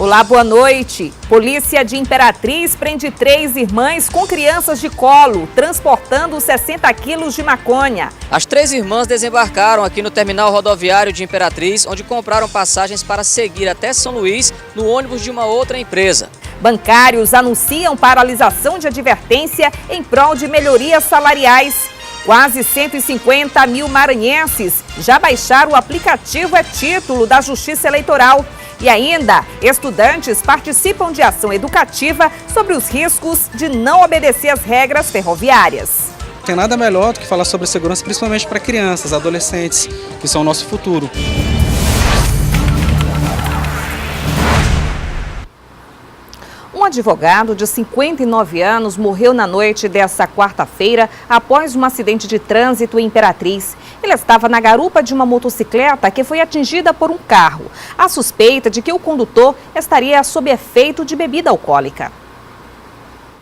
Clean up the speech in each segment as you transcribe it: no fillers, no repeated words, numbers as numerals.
Olá, boa noite. Polícia de Imperatriz prende 3 irmãs com crianças de colo, transportando 60 quilos de maconha. As 3 irmãs desembarcaram aqui no terminal rodoviário de Imperatriz, onde compraram passagens para seguir até São Luís no ônibus de uma outra empresa. Bancários anunciam paralisação de advertência em prol de melhorias salariais. Quase 150 mil maranhenses já baixaram o aplicativo título da Justiça Eleitoral. E ainda, estudantes participam de ação educativa sobre os riscos de não obedecer às regras ferroviárias. Não tem nada melhor do que falar sobre segurança, principalmente para crianças, adolescentes, que são o nosso futuro. Um advogado de 59 anos morreu na noite desta quarta-feira após um acidente de trânsito em Imperatriz. Ele estava na garupa de uma motocicleta que foi atingida por um carro. Há suspeita de que o condutor estaria sob efeito de bebida alcoólica.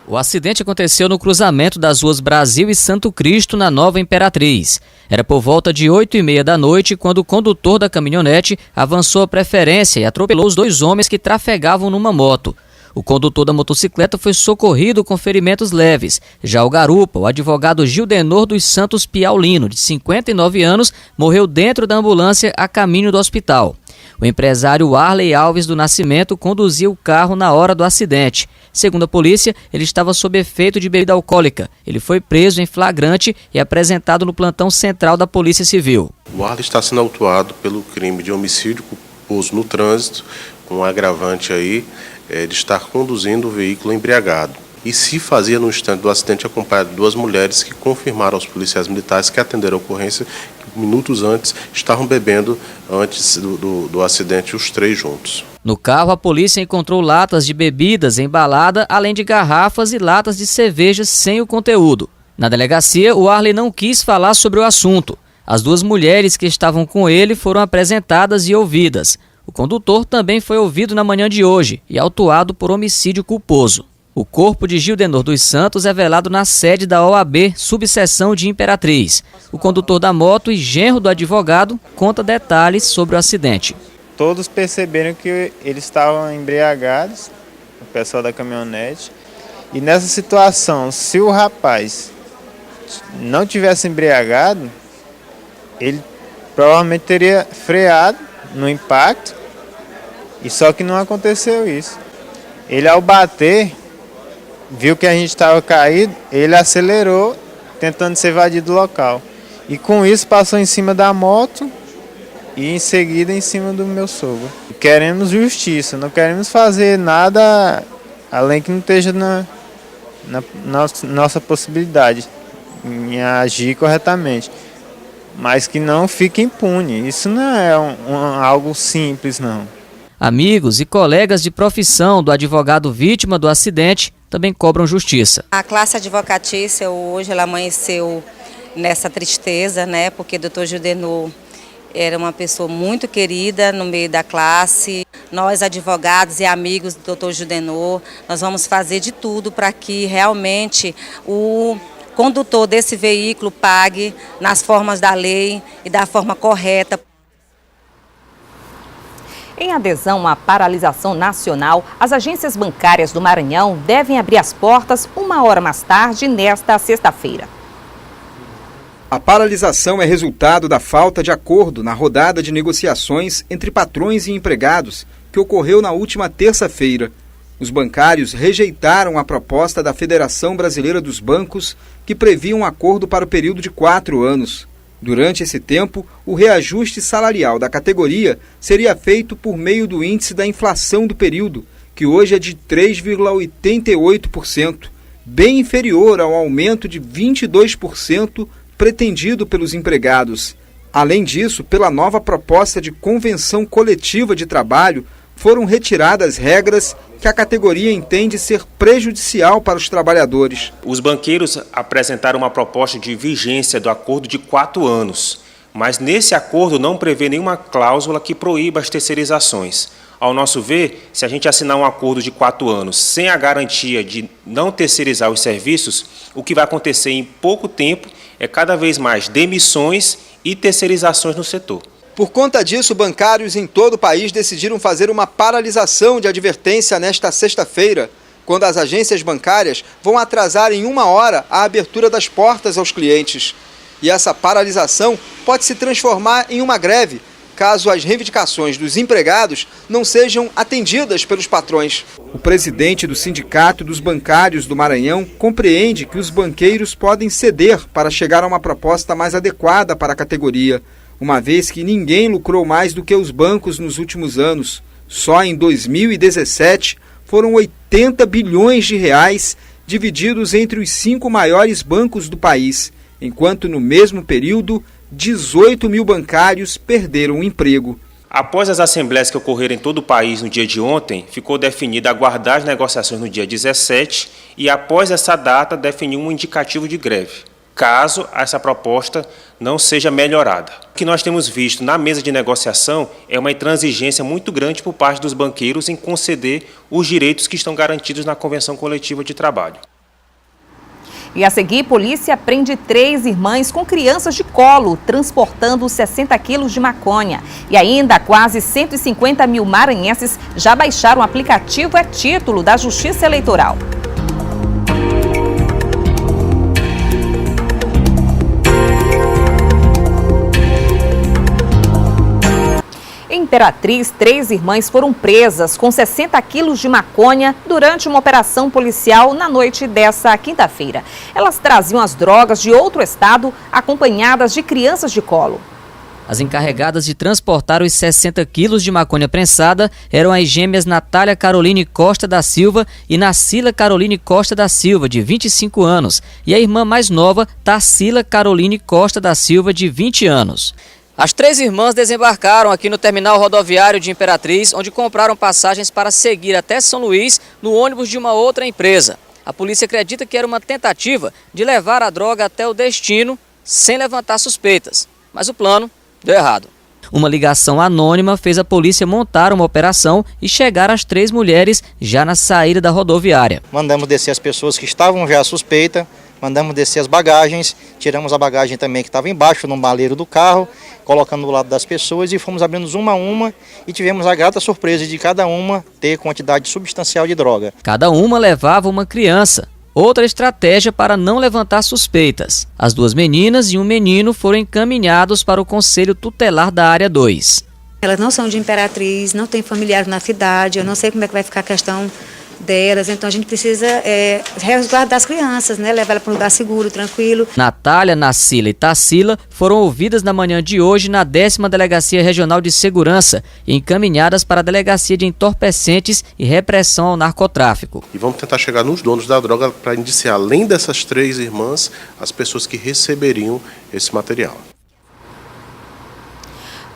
O acidente aconteceu no cruzamento das ruas Brasil e Santo Cristo, na Nova Imperatriz. Era por volta de 8h30 da noite quando o condutor da caminhonete avançou a preferência e atropelou os 2 homens que trafegavam numa moto. O condutor da motocicleta foi socorrido com ferimentos leves. Já o garupa, o advogado Gildenor dos Santos Piaulino, de 59 anos, morreu dentro da ambulância a caminho do hospital. O empresário Arley Alves do Nascimento conduzia o carro na hora do acidente. Segundo a polícia, ele estava sob efeito de bebida alcoólica. Ele foi preso em flagrante e apresentado no plantão central da Polícia Civil. O Arley está sendo autuado pelo crime de homicídio culposo no trânsito, com um agravante aí de estar conduzindo o veículo embriagado. E se fazia no instante do acidente acompanhado de 2 mulheres que confirmaram aos policiais militares que atenderam a ocorrência que minutos antes estavam bebendo antes do acidente os 3 juntos. No carro, a polícia encontrou latas de bebidas embalada, além de garrafas e latas de cerveja sem o conteúdo. Na delegacia, o Arley não quis falar sobre o assunto. As 2 mulheres que estavam com ele foram apresentadas e ouvidas. O condutor também foi ouvido na manhã de hoje e autuado por homicídio culposo. O corpo de Gildenor dos Santos é velado na sede da OAB, subseção de Imperatriz. O condutor da moto e genro do advogado conta detalhes sobre o acidente. Todos perceberam que eles estavam embriagados, o pessoal da caminhonete. E nessa situação, se o rapaz não tivesse embriagado, ele provavelmente teria freado no impacto, e só que não aconteceu isso. Ele, ao bater, viu que a gente estava caído, ele acelerou, tentando se evadir do local. E com isso passou em cima da moto e em seguida em cima do meu sogro. Queremos justiça, não queremos fazer nada além que não esteja na nossa possibilidade em agir corretamente. Mas que não fique impune. Isso não é algo simples, não. Amigos e colegas de profissão do advogado vítima do acidente também cobram justiça. A classe advocatícia hoje ela amanheceu nessa tristeza, né? Porque o doutor Gildenor era uma pessoa muito querida no meio da classe. Nós, advogados e amigos do doutor Gildenor, nós vamos fazer de tudo para que realmente o condutor desse veículo pague nas formas da lei e da forma correta. Em adesão à paralisação nacional, as agências bancárias do Maranhão devem abrir as portas 1 hora mais tarde nesta sexta-feira. A paralisação é resultado da falta de acordo na rodada de negociações entre patrões e empregados que ocorreu na última terça-feira. Os bancários rejeitaram a proposta da Federação Brasileira dos Bancos, que previa um acordo para o período de 4 anos. Durante esse tempo, o reajuste salarial da categoria seria feito por meio do índice da inflação do período, que hoje é de 3,88%, bem inferior ao aumento de 22% pretendido pelos empregados. Além disso, pela nova proposta de convenção coletiva de trabalho, foram retiradas regras que a categoria entende ser prejudicial para os trabalhadores. Os banqueiros apresentaram uma proposta de vigência do acordo de 4 anos, mas nesse acordo não prevê nenhuma cláusula que proíba as terceirizações. Ao nosso ver, se a gente assinar um acordo de 4 anos sem a garantia de não terceirizar os serviços, o que vai acontecer em pouco tempo é cada vez mais demissões e terceirizações no setor. Por conta disso, bancários em todo o país decidiram fazer uma paralisação de advertência nesta sexta-feira, quando as agências bancárias vão atrasar em 1 hora a abertura das portas aos clientes. E essa paralisação pode se transformar em uma greve, caso as reivindicações dos empregados não sejam atendidas pelos patrões. O presidente do Sindicato dos Bancários do Maranhão compreende que os banqueiros podem ceder para chegar a uma proposta mais adequada para a categoria, uma vez que ninguém lucrou mais do que os bancos nos últimos anos. Só em 2017 foram 80 bilhões de reais divididos entre os 5 maiores bancos do país, enquanto no mesmo período 18 mil bancários perderam o emprego. Após as assembleias que ocorreram em todo o país no dia de ontem, ficou definida aguardar as negociações no dia 17 e, após essa data, definir um indicativo de greve, caso essa proposta não seja melhorada. O que nós temos visto na mesa de negociação é uma intransigência muito grande por parte dos banqueiros em conceder os direitos que estão garantidos na Convenção Coletiva de Trabalho. E a seguir, polícia prende 3 irmãs com crianças de colo, transportando 60 quilos de maconha. E ainda, quase 150 mil maranhenses já baixaram o aplicativo título da Justiça Eleitoral. Em Imperatriz, 3 irmãs foram presas com 60 quilos de maconha durante uma operação policial na noite dessa quinta-feira. Elas traziam as drogas de outro estado, acompanhadas de crianças de colo. As encarregadas de transportar os 60 quilos de maconha prensada eram as gêmeas Natália Caroline Costa da Silva e Nacila Caroline Costa da Silva, de 25 anos, e a irmã mais nova, Tarsila Caroline Costa da Silva, de 20 anos. As 3 irmãs desembarcaram aqui no terminal rodoviário de Imperatriz, onde compraram passagens para seguir até São Luís no ônibus de uma outra empresa. A polícia acredita que era uma tentativa de levar a droga até o destino sem levantar suspeitas, mas o plano deu errado. Uma ligação anônima fez a polícia montar uma operação e chegar às 3 mulheres já na saída da rodoviária. Mandamos descer as pessoas que estavam já suspeitas, mandamos descer as bagagens, tiramos a bagagem também que estava embaixo no baleiro do carro, colocando do lado das pessoas e fomos abrindo uma a uma e tivemos a grata surpresa de cada uma ter quantidade substancial de droga. Cada uma levava uma criança. Outra estratégia para não levantar suspeitas. As 2 meninas e um menino foram encaminhados para o Conselho Tutelar da Área 2. Elas não são de Imperatriz, não tem familiares na cidade, eu não sei como é que vai ficar a questão delas, então a gente precisa resguardar as crianças, né? Levar elas para um lugar seguro, tranquilo. Natália, Nacila e Tarsila foram ouvidas na manhã de hoje na 10ª Delegacia Regional de Segurança e encaminhadas para a Delegacia de Entorpecentes e Repressão ao Narcotráfico. E vamos tentar chegar nos donos da droga para indiciar, além dessas 3 irmãs, as pessoas que receberiam esse material.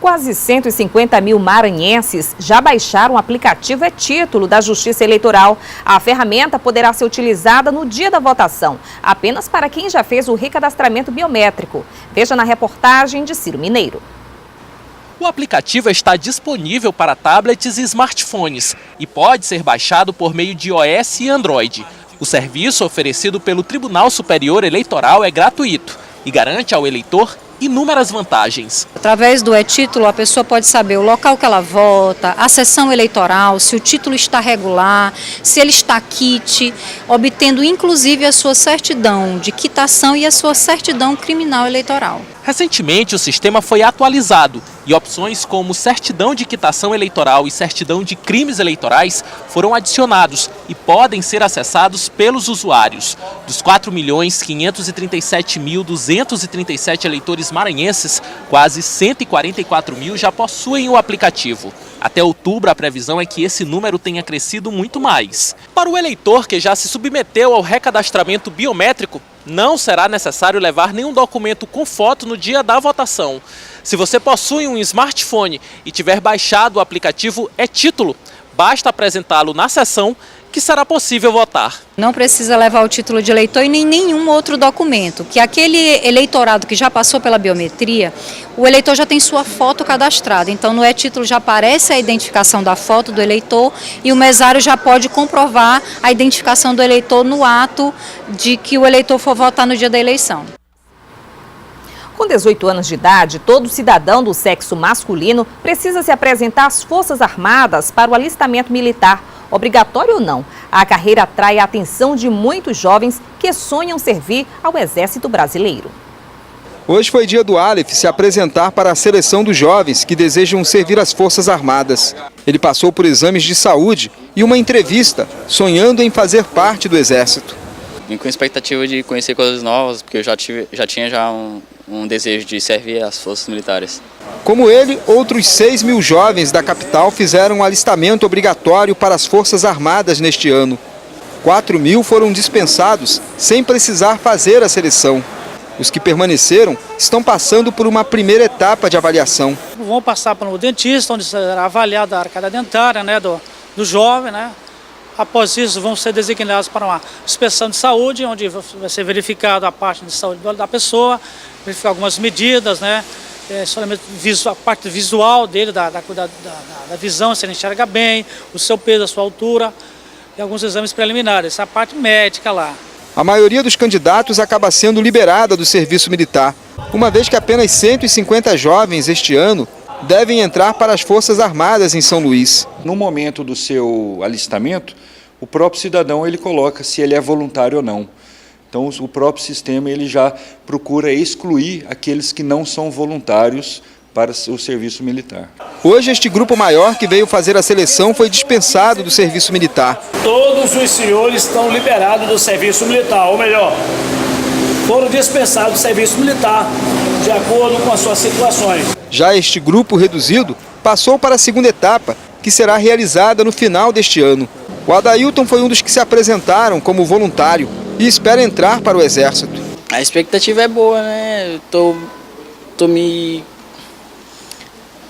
Quase 150 mil maranhenses já baixaram o aplicativo título da Justiça Eleitoral. A ferramenta poderá ser utilizada no dia da votação, apenas para quem já fez o recadastramento biométrico. Veja na reportagem de Ciro Mineiro. O aplicativo está disponível para tablets e smartphones e pode ser baixado por meio de iOS e Android. O serviço oferecido pelo Tribunal Superior Eleitoral é gratuito e garante ao eleitor inúmeras vantagens. Através do e-título, a pessoa pode saber o local que ela vota, a sessão eleitoral, se o título está regular, se ele está quite, obtendo inclusive a sua certidão de quitação e a sua certidão criminal eleitoral. Recentemente, o sistema foi atualizado e opções como certidão de quitação eleitoral e certidão de crimes eleitorais foram adicionados e podem ser acessados pelos usuários. Dos 4.537.237 eleitores maranhenses, quase 144 mil já possuem o aplicativo. Até outubro, a previsão é que esse número tenha crescido muito mais. Para o eleitor que já se submeteu ao recadastramento biométrico, não será necessário levar nenhum documento com foto no dia da votação. Se você possui um smartphone e tiver baixado o aplicativo e-título, basta apresentá-lo na sessão que será possível votar. Não precisa levar o título de eleitor e nem nenhum outro documento, que aquele eleitorado que já passou pela biometria, o eleitor já tem sua foto cadastrada, então no e-título já aparece a identificação da foto do eleitor e o mesário já pode comprovar a identificação do eleitor no ato de que o eleitor for votar no dia da eleição. Com 18 anos de idade, todo cidadão do sexo masculino precisa se apresentar às Forças Armadas para o alistamento militar. Obrigatório ou não, a carreira atrai a atenção de muitos jovens que sonham servir ao Exército Brasileiro. Hoje foi dia do Aleph se apresentar para a seleção dos jovens que desejam servir às Forças Armadas. Ele passou por exames de saúde e uma entrevista, sonhando em fazer parte do Exército. Vim com expectativa de conhecer coisas novas, porque eu já tinha um desejo de servir às Forças Militares. Como ele, outros 6 mil jovens da capital fizeram um alistamento obrigatório para as Forças Armadas neste ano. 4 mil foram dispensados sem precisar fazer a seleção. Os que permaneceram estão passando por uma primeira etapa de avaliação. Vão passar para o dentista, onde será avaliada a arcada dentária, do jovem, Após isso, vão ser designados para uma inspeção de saúde, onde vai ser verificada a parte de saúde da pessoa, verificar algumas medidas, a parte visual dele, da visão, se ele enxerga bem, o seu peso, a sua altura, e alguns exames preliminares, essa parte médica lá. A maioria dos candidatos acaba sendo liberada do serviço militar, uma vez que apenas 150 jovens este ano devem entrar para as Forças Armadas em São Luís. No momento do seu alistamento, o próprio cidadão ele coloca se ele é voluntário ou não. Então o próprio sistema ele já procura excluir aqueles que não são voluntários para o serviço militar. Hoje este grupo maior que veio fazer a seleção foi dispensado do serviço militar. Todos os senhores estão liberados do serviço militar, ou melhor, foram dispensados do serviço militar de acordo com as suas situações. Já este grupo reduzido passou para a segunda etapa, que será realizada no final deste ano. O Adailton foi um dos que se apresentaram como voluntário e espera entrar para o Exército. A expectativa é boa, Tô me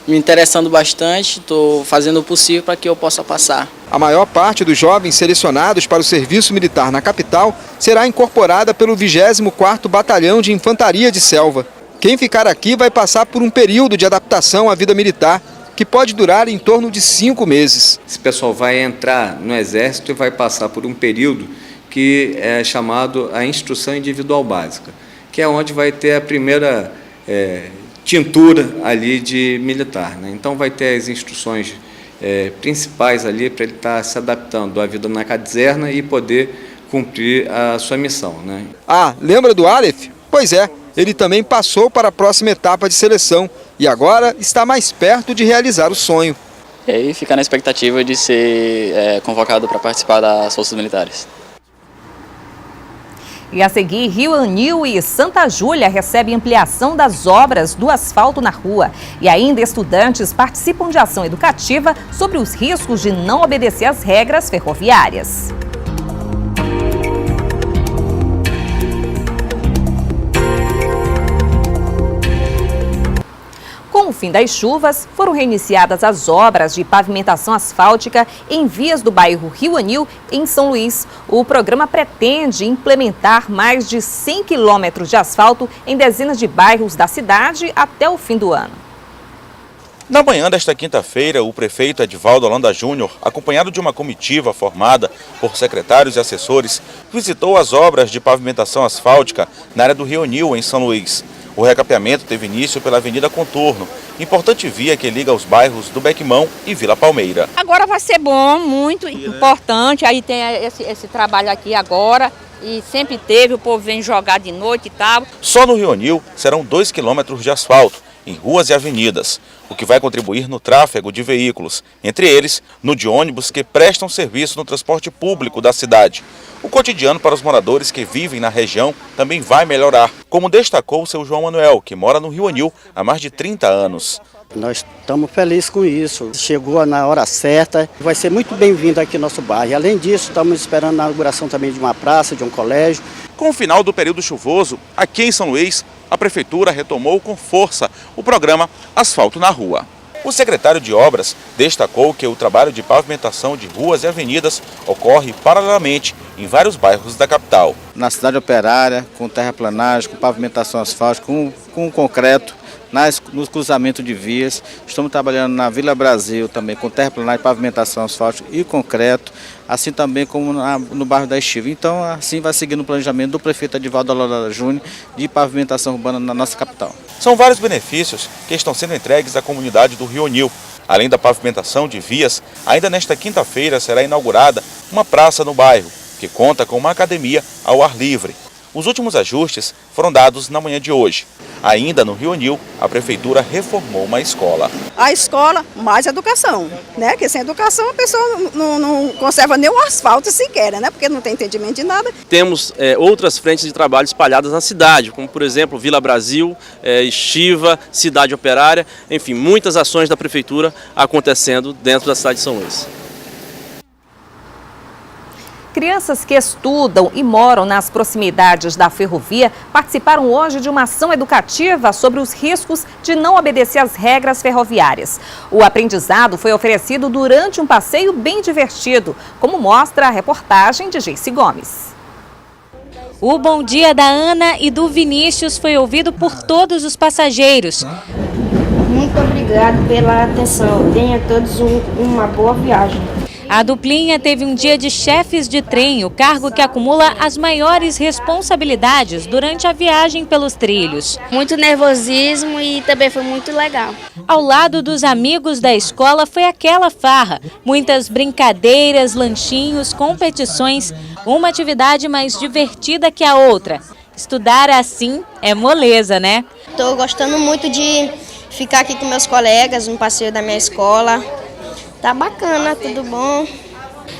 interessando bastante, estou fazendo o possível para que eu possa passar. A maior parte dos jovens selecionados para o serviço militar na capital será incorporada pelo 24º Batalhão de Infantaria de Selva. Quem ficar aqui vai passar por um período de adaptação à vida militar, que pode durar em torno de 5 meses. Esse pessoal vai entrar no Exército e vai passar por um período que é chamado a Instrução Individual Básica, que é onde vai ter a primeira tintura ali de militar. Então vai ter as instruções principais ali para ele estar se adaptando à vida na caserna e poder cumprir a sua missão. Ah, lembra do Aleph? Pois é, ele também passou para a próxima etapa de seleção e agora está mais perto de realizar o sonho. E aí fica na expectativa de ser convocado para participar das Forças Militares. E a seguir, Rio Anil e Santa Júlia recebem ampliação das obras do asfalto na rua. E ainda estudantes participam de ação educativa sobre os riscos de não obedecer às regras ferroviárias. Com o fim das chuvas, foram reiniciadas as obras de pavimentação asfáltica em vias do bairro Rio Anil, em São Luís. O programa pretende implementar mais de 100 quilômetros de asfalto em dezenas de bairros da cidade até o fim do ano. Na manhã desta quinta-feira, o prefeito Edivaldo Holanda Júnior, acompanhado de uma comitiva formada por secretários e assessores, visitou as obras de pavimentação asfáltica na área do Rio Anil, em São Luís. O recapeamento teve início pela Avenida Contorno, importante via que liga os bairros do Bequimão e Vila Palmeira. Agora vai ser bom, muito importante, aí tem esse trabalho aqui agora, e sempre teve, o povo vem jogar de noite e tal. Só no Rio Anil serão 2 quilômetros de asfalto, em ruas e avenidas, o que vai contribuir no tráfego de veículos, entre eles no de ônibus que prestam serviço no transporte público da cidade. O cotidiano para os moradores que vivem na região também vai melhorar, como destacou o seu João Manuel, que mora no Rio Anil há mais de 30 anos. Nós estamos felizes com isso, chegou na hora certa, vai ser muito bem-vindo aqui no nosso bairro. Além disso, estamos esperando a inauguração também de uma praça, de um colégio. Com o final do período chuvoso, aqui em São Luís, a Prefeitura retomou com força o programa Asfalto na Rua. O secretário de Obras destacou que o trabalho de pavimentação de ruas e avenidas ocorre paralelamente em vários bairros da capital. Na cidade operária, com terraplanagem, com pavimentação asfáltica, com concreto, nos cruzamentos de vias. Estamos trabalhando na Vila Brasil também com terraplanagem, pavimentação asfáltica e concreto, assim também como no bairro da Estiva. Então, assim vai seguindo o planejamento do prefeito Edivaldo Alorada Júnior de pavimentação urbana na nossa capital. São vários benefícios que estão sendo entregues à comunidade do Rio Anil. Além da pavimentação de vias, ainda nesta quinta-feira será inaugurada uma praça no bairro, que conta com uma academia ao ar livre. Os últimos ajustes foram dados na manhã de hoje. Ainda no Rio Anil, a prefeitura reformou uma escola. A escola, mais educação, né? Porque sem educação a pessoa não conserva nem o asfalto sequer, né? Porque não tem entendimento de nada. Temos outras frentes de trabalho espalhadas na cidade, como por exemplo Vila Brasil, Estiva, Cidade Operária, enfim, muitas ações da prefeitura acontecendo dentro da cidade de São Luís. Crianças que estudam e moram nas proximidades da ferrovia participaram hoje de uma ação educativa sobre os riscos de não obedecer às regras ferroviárias. O aprendizado foi oferecido durante um passeio bem divertido, como mostra a reportagem de Geice Gomes. O bom dia da Ana e do Vinícius foi ouvido por todos os passageiros. Muito obrigado pela atenção. Tenha todos uma boa viagem. A duplinha teve um dia de chefes de trem, o cargo que acumula as maiores responsabilidades durante a viagem pelos trilhos. Muito nervosismo e também foi muito legal. Ao lado dos amigos da escola foi aquela farra. Muitas brincadeiras, lanchinhos, competições, uma atividade mais divertida que a outra. Estudar assim é moleza, né? Estou gostando muito de ficar aqui com meus colegas no passeio da minha escola. Tá bacana, tudo bom.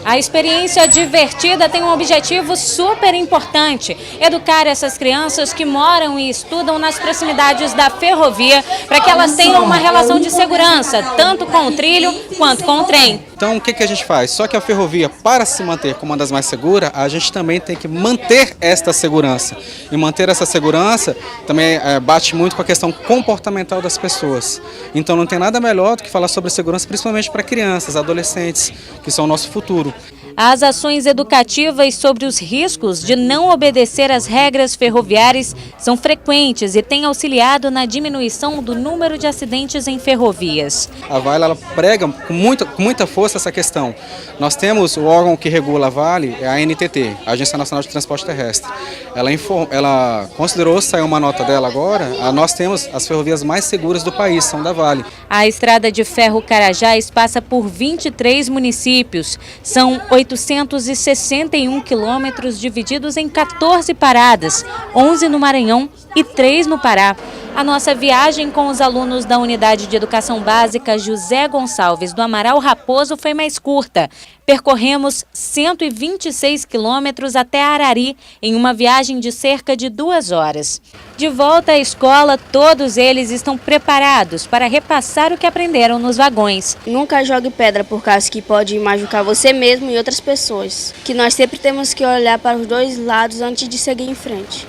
A experiência divertida tem um objetivo super importante: educar essas crianças que moram e estudam nas proximidades da ferrovia para que elas tenham uma relação de segurança, tanto com o trilho quanto com o trem. Então, o que a gente faz? Só que a ferrovia, para se manter como uma das mais seguras, a gente também tem que manter esta segurança. E manter essa segurança também bate muito com a questão comportamental das pessoas. Então, não tem nada melhor do que falar sobre segurança, principalmente para crianças, adolescentes, que são o nosso futuro. As ações educativas sobre os riscos de não obedecer às regras ferroviárias são frequentes e têm auxiliado na diminuição do número de acidentes em ferrovias. A Vale ela prega com muita força essa questão. Nós temos o órgão que regula a Vale, é a ANTT, a Agência Nacional de Transporte Terrestre. Ela considerou, saiu uma nota dela agora, nós temos as ferrovias mais seguras do país, são da Vale. A estrada de ferro Carajás passa por 23 municípios. São 861 quilômetros divididos em 14 paradas, 11 no Maranhão e 3 no Pará. A nossa viagem com os alunos da Unidade de Educação Básica José Gonçalves do Amaral Raposo foi mais curta. Percorremos 126 quilômetros até Arari, em uma viagem de cerca de 2 horas. De volta à escola, todos eles estão preparados para repassar o que aprenderam nos vagões. Nunca jogue pedra por causa que pode machucar você mesmo e outras pessoas. Que nós sempre temos que olhar para os dois lados antes de seguir em frente.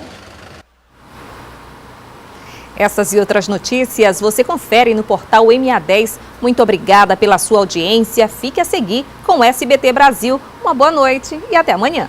Essas e outras notícias você confere no portal MA10. Muito obrigada pela sua audiência. Fique a seguir com o SBT Brasil. Uma boa noite e até amanhã.